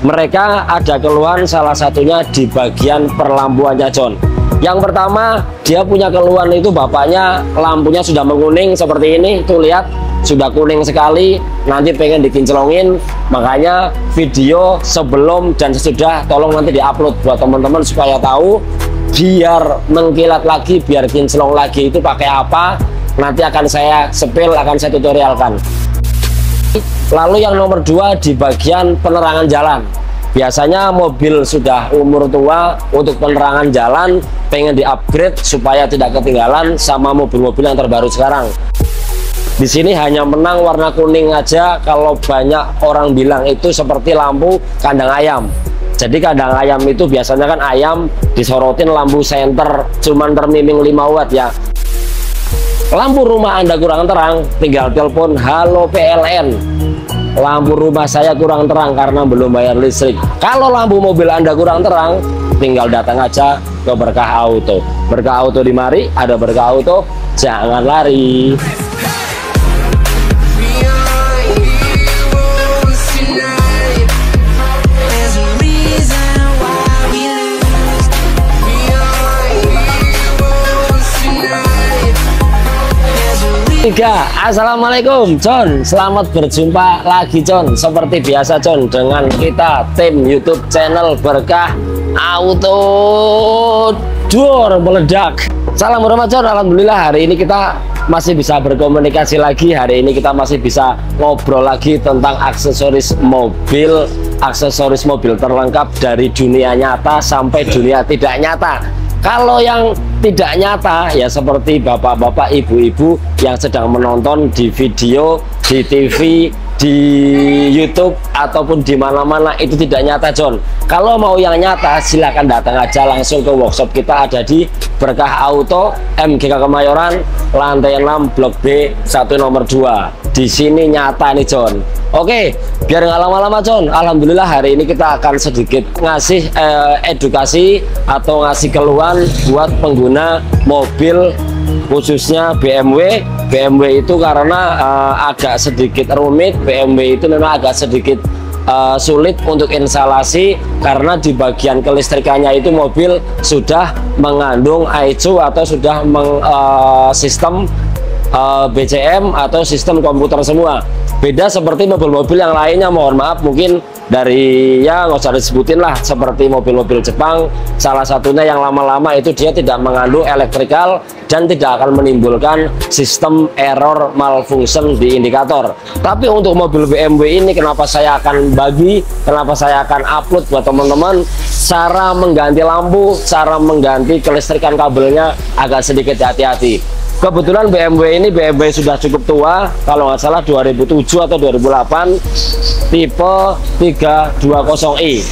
Mereka ada keluhan salah satunya di bagian perlampuannya John. Yang pertama, dia punya keluhan itu bapaknya lampunya sudah menguning seperti ini. Tuh lihat, sudah kuning sekali, nanti pengen dikinclongin. Makanya video sebelum dan sesudah tolong nanti diupload buat teman-teman supaya tahu, biar mengkilat lagi, biar kinclong lagi itu pakai apa. Nanti akan saya sepil, akan saya tutorialkan. Lalu yang nomor 2 di bagian penerangan jalan. Biasanya mobil sudah umur tua, untuk penerangan jalan pengen di-upgrade supaya tidak ketinggalan sama mobil-mobil yang terbaru sekarang. Di sini hanya menang warna kuning aja, kalau banyak orang bilang itu seperti lampu kandang ayam. Jadi kandang ayam itu biasanya kan ayam disorotin lampu senter cuman termiming 5 watt ya. Lampu rumah Anda kurang terang, tinggal telepon halo PLN. Lampu rumah saya kurang terang karena belum bayar listrik. Kalau lampu mobil Anda kurang terang, tinggal datang aja ke Berkah Auto. Berkah Auto di mari, ada Berkah Auto, jangan lari. Assalamualaikum John, selamat berjumpa lagi John. Seperti biasa John, dengan kita tim YouTube channel Berkah Auto Dor meledak. Salam hormat John, alhamdulillah hari ini kita masih bisa berkomunikasi lagi. Hari ini kita masih bisa ngobrol lagi tentang aksesoris mobil terlengkap dari dunia nyata sampai dunia tidak nyata. Kalau yang tidak nyata ya seperti bapak-bapak, ibu-ibu yang sedang menonton di video, di TV, di YouTube ataupun di mana-mana, itu tidak nyata John. Kalau mau yang nyata silakan datang aja langsung ke workshop kita, ada di Berkah Auto MGK Kemayoran lantai 6 Blok B 1 nomor 2. Di sini nyata nih John. Oke, biar nggak lama-lama John, alhamdulillah hari ini kita akan sedikit ngasih edukasi atau ngasih keluhan buat pengguna mobil khususnya BMW. BMW itu karena agak sedikit rumit, BMW itu memang agak sedikit sulit untuk instalasi karena di bagian kelistrikannya itu mobil sudah mengandung ICU atau sudah sistem BCM atau sistem komputer semua. Beda seperti mobil-mobil yang lainnya, mohon maaf mungkin dari ya nggak usah disebutin lah, seperti mobil-mobil Jepang salah satunya yang lama-lama itu dia tidak mengandung elektrikal dan tidak akan menimbulkan sistem error malfunction di indikator. Tapi untuk mobil BMW ini kenapa saya akan kenapa saya akan upload buat teman-teman cara mengganti lampu, cara mengganti kelistrikan kabelnya agak sedikit hati-hati. Kebetulan BMW ini sudah cukup tua, kalau nggak salah 2007 atau 2008, tipe 320i.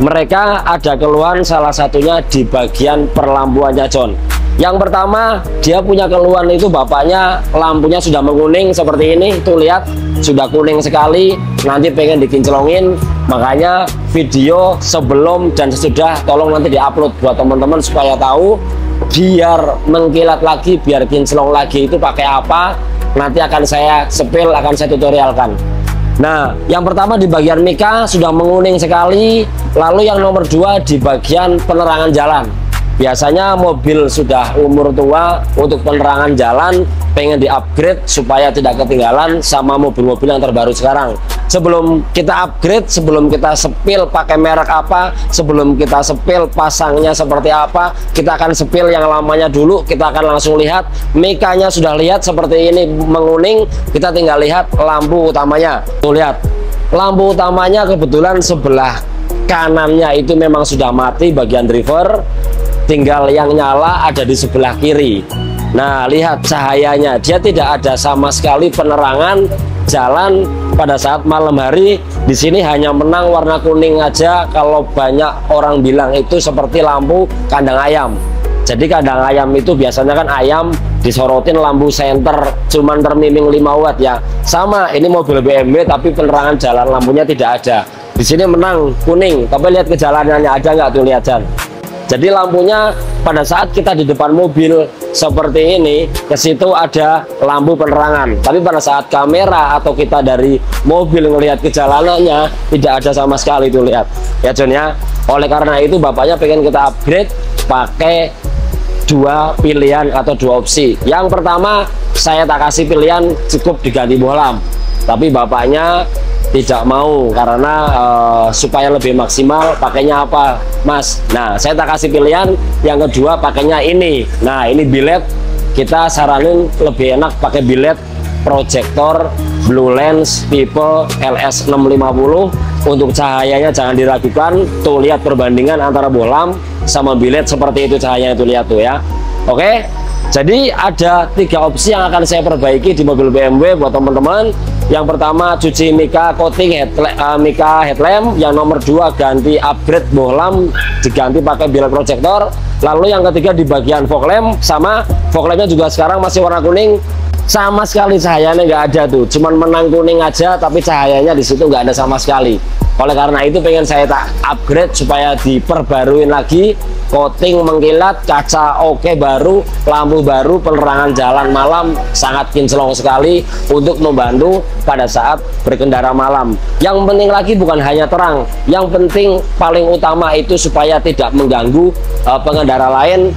Mereka ada keluhan salah satunya di bagian perlampuannya John. Yang pertama, dia punya keluhan itu bapaknya lampunya sudah menguning seperti ini. Tuh lihat, sudah kuning sekali, nanti pengen dikinclongin. Makanya video sebelum dan sesudah tolong nanti diupload buat teman-teman supaya tahu, biar mengkilat lagi, biar kinclong lagi itu pakai apa. Nanti akan saya sepil, akan saya tutorialkan. Nah, yang pertama di bagian mika sudah menguning sekali. Lalu yang nomor 2 di bagian penerangan jalan. Biasanya mobil sudah umur tua, untuk penerangan jalan pengen di-upgrade supaya tidak ketinggalan sama mobil-mobil yang terbaru sekarang. Sebelum kita upgrade, sebelum kita sepil pakai merek apa, sebelum kita sepil pasangnya seperti apa, kita akan sepil yang lamanya dulu. Kita akan langsung lihat mikanya sudah lihat seperti ini menguning, kita tinggal lihat lampu utamanya. Tuh lihat, lampu utamanya kebetulan sebelah kanannya itu memang sudah mati bagian driver, tinggal yang nyala ada di sebelah kiri. Nah, lihat cahayanya, dia tidak ada sama sekali penerangan jalan pada saat malam hari. Di sini hanya menang warna kuning aja, kalau banyak orang bilang itu seperti lampu kandang ayam. Jadi kandang ayam itu biasanya kan ayam disorotin lampu senter cuman termiming 5 watt ya. Sama, ini mobil BMW tapi penerangan jalan lampunya tidak ada. Di sini menang kuning, tapi lihat ke jalanannya ada nggak tuh, lihat Jan. Jadi lampunya pada saat kita di depan mobil seperti ini, ke situ ada lampu penerangan. Tapi pada saat kamera atau kita dari mobil melihat ke jalanannya, tidak ada sama sekali itu, lihat ya John ya. Oleh karena itu bapaknya pengen kita upgrade pakai dua pilihan atau dua opsi. Yang pertama saya tak kasih pilihan cukup diganti bohlam, tapi bapaknya tidak mau karena supaya lebih maksimal pakainya apa Mas. Nah saya tak kasih pilihan yang kedua pakainya ini. Nah ini bilet, kita saranin lebih enak pakai bilet proyektor Blue Lens tipe LS650. Untuk cahayanya jangan diragukan, tuh lihat perbandingan antara bohlam sama bilet seperti itu cahayanya, itu lihat tuh ya. Oke, jadi ada 3 opsi yang akan saya perbaiki di mobil BMW buat teman-teman. Yang pertama cuci mica coating mica headlamp, yang nomor 2 ganti upgrade bohlam diganti pakai bilet proyektor. Lalu yang ketiga di bagian fog lamp, sama fog lampnya juga sekarang masih warna kuning, sama sekali cahayanya nggak ada tuh, cuman menang kuning aja tapi cahayanya di situ nggak ada sama sekali. Oleh karena itu pengen saya tak upgrade supaya diperbaruin lagi, coating mengkilat, kaca oke baru, lampu baru, penerangan jalan malam sangat kinclong sekali untuk membantu pada saat berkendara malam. Yang penting lagi bukan hanya terang, yang penting paling utama itu supaya tidak mengganggu pengendara lain.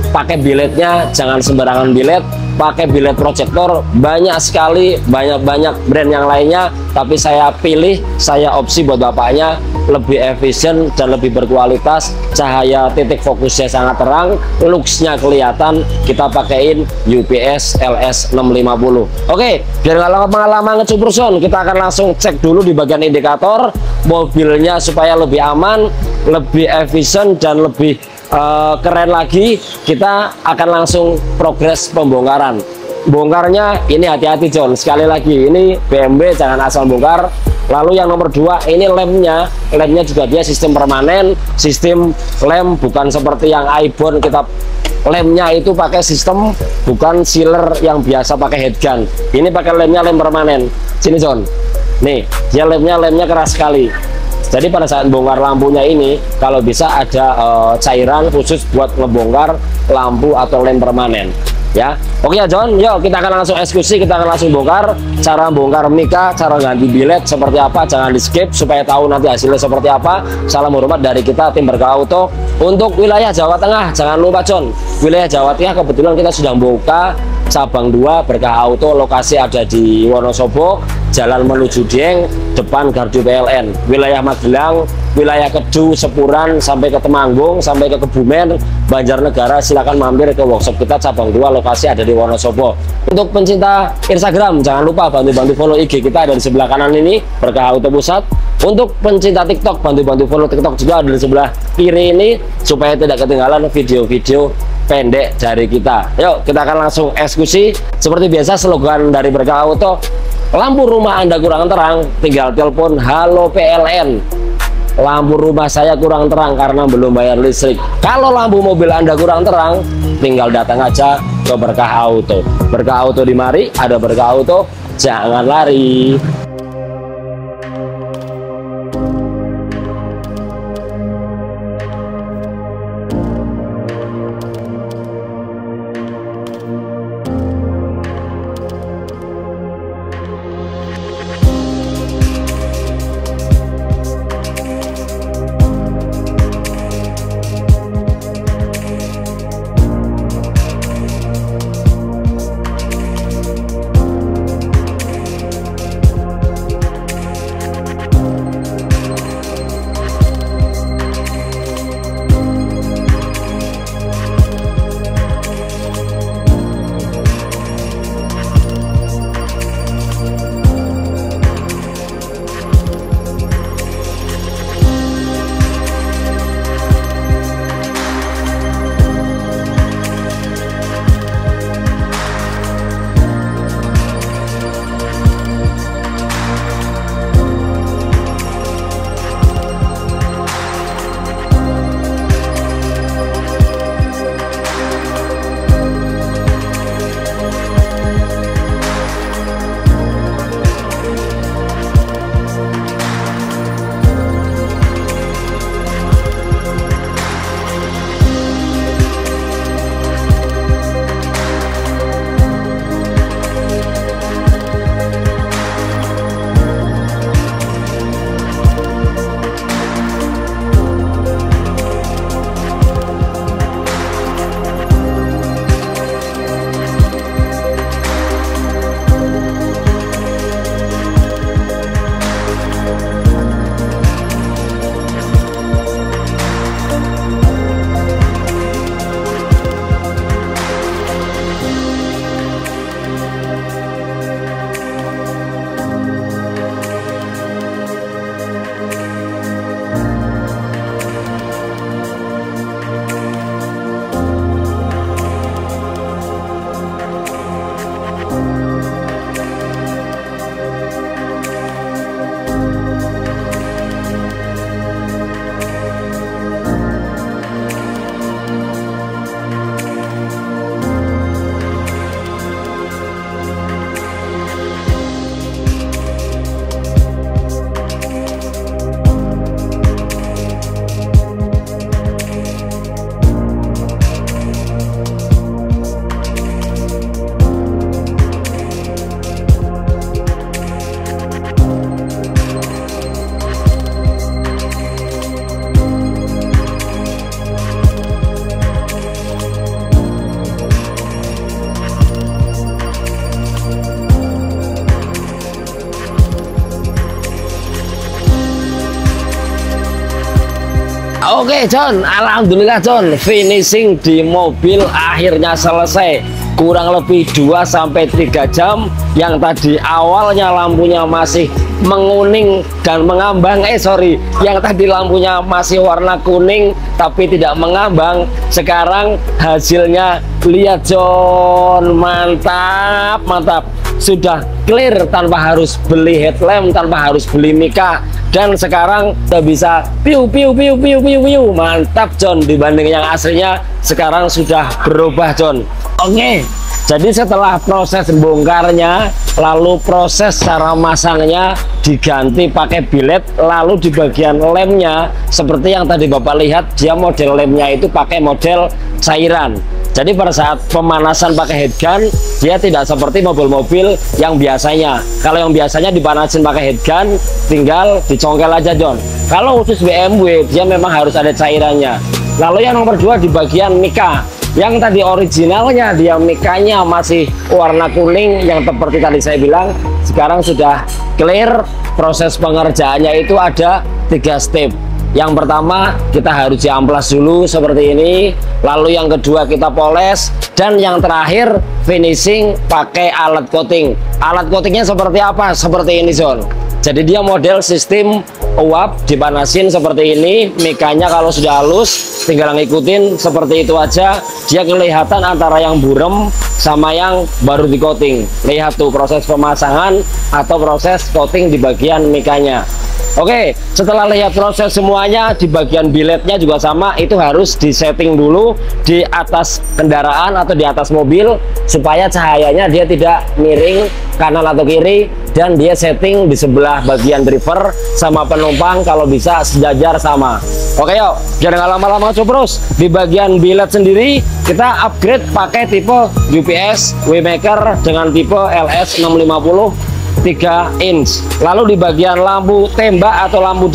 Pakai biletnya jangan sembarangan bilet, pakai bilet proyektor. Banyak sekali, banyak brand yang lainnya, tapi saya pilih, saya opsi buat bapaknya lebih efisien dan lebih berkualitas. Cahaya titik fokusnya sangat terang, looksnya kelihatan. Kita pakaiin UPS LS650. Oke, biar nggak lama-lama ngecupur son, kita akan langsung cek dulu di bagian indikator mobilnya supaya lebih aman, lebih efisien dan lebih keren lagi. Kita akan langsung progres pembongkaran. Bongkarnya ini hati-hati John, sekali lagi ini BMW jangan asal bongkar. Lalu yang nomor 2 ini lemnya juga dia sistem permanen, sistem lem bukan seperti yang iPhone kita lemnya itu pakai sistem bukan sealer yang biasa pakai headgun. Ini pakai lemnya lem permanen. Sini John, nih dia lemnya keras sekali. Jadi pada saat bongkar lampunya ini kalau bisa ada cairan khusus buat ngebongkar lampu atau lem permanen ya. Oke ya John, yuk kita akan langsung eksekusi, kita akan langsung bongkar. Cara bongkar mica, cara ganti bilet seperti apa, jangan di skip supaya tahu nanti hasilnya seperti apa. Salam hormat dari kita tim Berkah Auto. Untuk wilayah Jawa Tengah jangan lupa John, wilayah Jawa Tengah kebetulan kita sudah buka cabang 2 Berkah Auto, lokasi ada di Wonosobo, jalan menuju Dieng, depan Gardu PLN. Wilayah Magelang, wilayah Kedu, Sepuran, sampai ke Temanggung, sampai ke Kebumen, Banjarnegara, silakan mampir ke workshop kita cabang 2, lokasi ada di Wonosobo. Untuk pencinta Instagram jangan lupa bantu-bantu follow IG kita ada di sebelah kanan ini, Berkah Auto Pusat. Untuk pencinta TikTok bantu-bantu follow TikTok juga ada di sebelah kiri ini supaya tidak ketinggalan video-video pendek dari kita. Yuk kita akan langsung eksekusi. Seperti biasa slogan dari Berkah Auto, lampu rumah Anda kurang terang, tinggal telepon halo PLN. Lampu rumah saya kurang terang karena belum bayar listrik. Kalau lampu mobil Anda kurang terang, tinggal datang aja ke Berkah Auto. Berkah Auto di mari, ada Berkah Auto, jangan lari. Oke John, alhamdulillah John, finishing di mobil akhirnya selesai. Kurang lebih 2-3 jam. Yang tadi awalnya lampunya masih menguning dan mengambang, yang tadi lampunya masih warna kuning tapi tidak mengambang, sekarang hasilnya lihat John, mantap, sudah clear tanpa harus beli headlamp, tanpa harus beli mika, dan sekarang udah bisa piu, mantap John. Dibanding yang aslinya sekarang sudah berubah John. Oke, jadi setelah proses bongkarnya, lalu proses cara masangnya, diganti pakai billet, lalu di bagian lemnya seperti yang tadi Bapak lihat, dia model lemnya itu pakai model cairan. Jadi pada saat pemanasan pakai headgun, dia tidak seperti mobil-mobil yang biasanya. Kalau yang biasanya dipanasin pakai headgun, tinggal dicongkel aja John. Kalau khusus BMW, dia memang harus ada cairannya. Lalu yang nomor 2 di bagian mika. Yang tadi originalnya dia mikanya masih warna kuning, yang seperti tadi saya bilang, sekarang sudah clear. Proses pengerjaannya itu ada 3 step. Yang pertama kita harus diamplas dulu seperti ini, lalu yang kedua kita poles, dan yang terakhir finishing pakai alat coating. Alat coatingnya seperti apa? Seperti ini John. Jadi dia model sistem uap, dipanasin seperti ini. Mikanya kalau sudah halus tinggal ngikutin seperti itu aja. Dia kelihatan antara yang burem sama yang baru di coating. Lihat tuh proses pemasangan atau proses coating di bagian mikanya. Oke, setelah lihat proses semuanya, di bagian billetnya juga sama, itu harus disetting dulu di atas kendaraan atau di atas mobil supaya cahayanya dia tidak miring kanan atau kiri, dan dia setting di sebelah bagian driver sama penumpang kalau bisa sejajar sama. Oke yuk, jangan lama-lama cobros. Di bagian billet sendiri kita upgrade pakai tipe UPS Waymaker dengan tipe LS 650 3 inch. Lalu di bagian lampu tembak atau lampu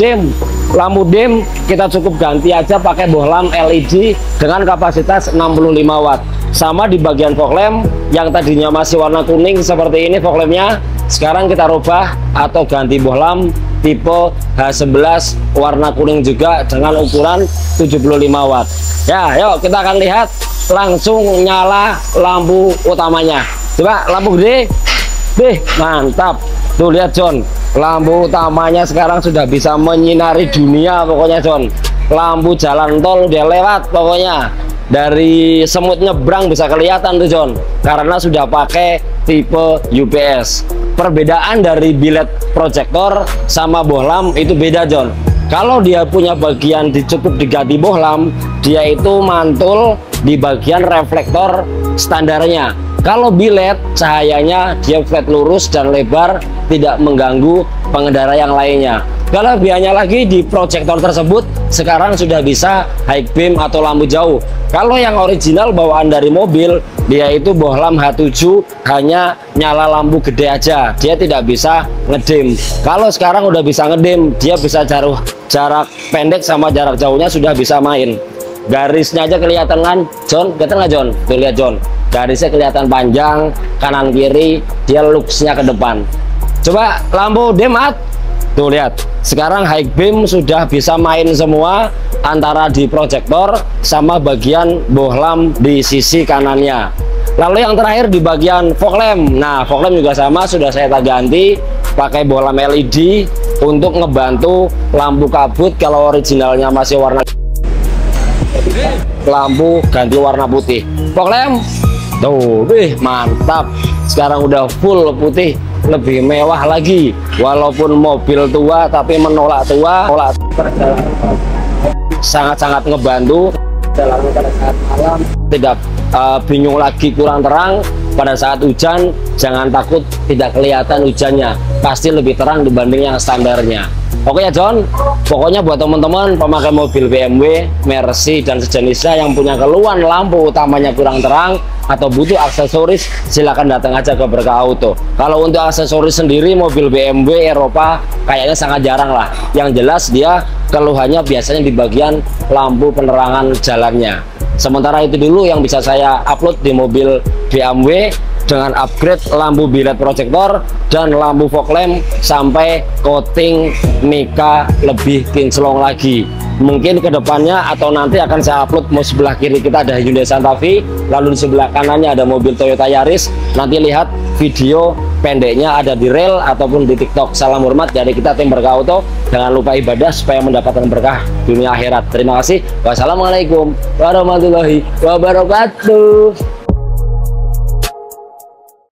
dim kita cukup ganti aja pakai bohlam LED dengan kapasitas 65 watt. Sama di bagian fog lamp yang tadinya masih warna kuning seperti ini fog lampnya, sekarang kita rubah atau ganti bohlam tipe H11 warna kuning juga dengan ukuran 75 watt. Ya, yuk kita akan lihat langsung nyala lampu utamanya. Coba lampu gede. Mantap. Tuh lihat John, lampu utamanya sekarang sudah bisa menyinari dunia pokoknya John. Lampu jalan tol udah lewat pokoknya. Dari semut nyebrang bisa kelihatan tuh John, karena sudah pakai tipe UPS. Perbedaan dari billet proyektor sama bohlam itu beda John. Kalau dia punya bagian cukup diganti bohlam, dia itu mantul di bagian reflektor standarnya. Kalau billet cahayanya dia flat lurus dan lebar, tidak mengganggu pengendara yang lainnya. Kelebihannya lagi di proyektor tersebut sekarang sudah bisa high beam atau lampu jauh. Kalau yang original bawaan dari mobil, dia itu bohlam H7 hanya nyala lampu gede aja, dia tidak bisa ngedim. Kalau sekarang udah bisa ngedim, dia bisa jarak pendek sama jarak jauhnya sudah bisa main. Garisnya aja kelihatan kan John, kelihatan nggak John? Tuh lihat John, garisnya kelihatan panjang kanan kiri, dia looksnya ke depan. Coba lampu dim at, tuh lihat sekarang high beam sudah bisa main semua antara di proyektor sama bagian bohlam di sisi kanannya. Lalu yang terakhir di bagian fog lamp. Nah fog lamp juga sama, sudah saya ganti pakai bohlam LED untuk ngebantu lampu kabut. Kalau originalnya masih warna, lampu ganti warna putih. Fog lamp tuh, mantap, sekarang udah full putih, lebih mewah lagi. Walaupun mobil tua tapi menolak tua, sangat-sangat ngebantu dalam saat malam, tidak bingung lagi kurang terang. Pada saat hujan jangan takut tidak kelihatan hujannya, pasti lebih terang dibanding yang standarnya. Oke ya John, pokoknya buat teman-teman pemakai mobil BMW, Mercy dan sejenisnya yang punya keluhan lampu utamanya kurang terang atau butuh aksesoris, silahkan datang aja ke Berkah Auto. Kalau untuk aksesoris sendiri mobil BMW Eropa kayaknya sangat jarang lah. Yang jelas dia keluhannya biasanya di bagian lampu penerangan jalannya. Sementara itu dulu yang bisa saya upload di mobil BMW dengan upgrade lampu billet proyektor dan lampu fog lamp sampai coating mika lebih kinclong lagi. Mungkin kedepannya atau nanti akan saya upload. Mau sebelah kiri kita ada Hyundai Santa Fe, lalu di sebelah kanannya ada mobil Toyota Yaris. Nanti lihat video pendeknya ada di reel ataupun di TikTok. Salam hormat dari kita tim Berkah Auto. Jangan lupa ibadah supaya mendapatkan berkah dunia akhirat. Terima kasih. Wassalamualaikum warahmatullahi wabarakatuh.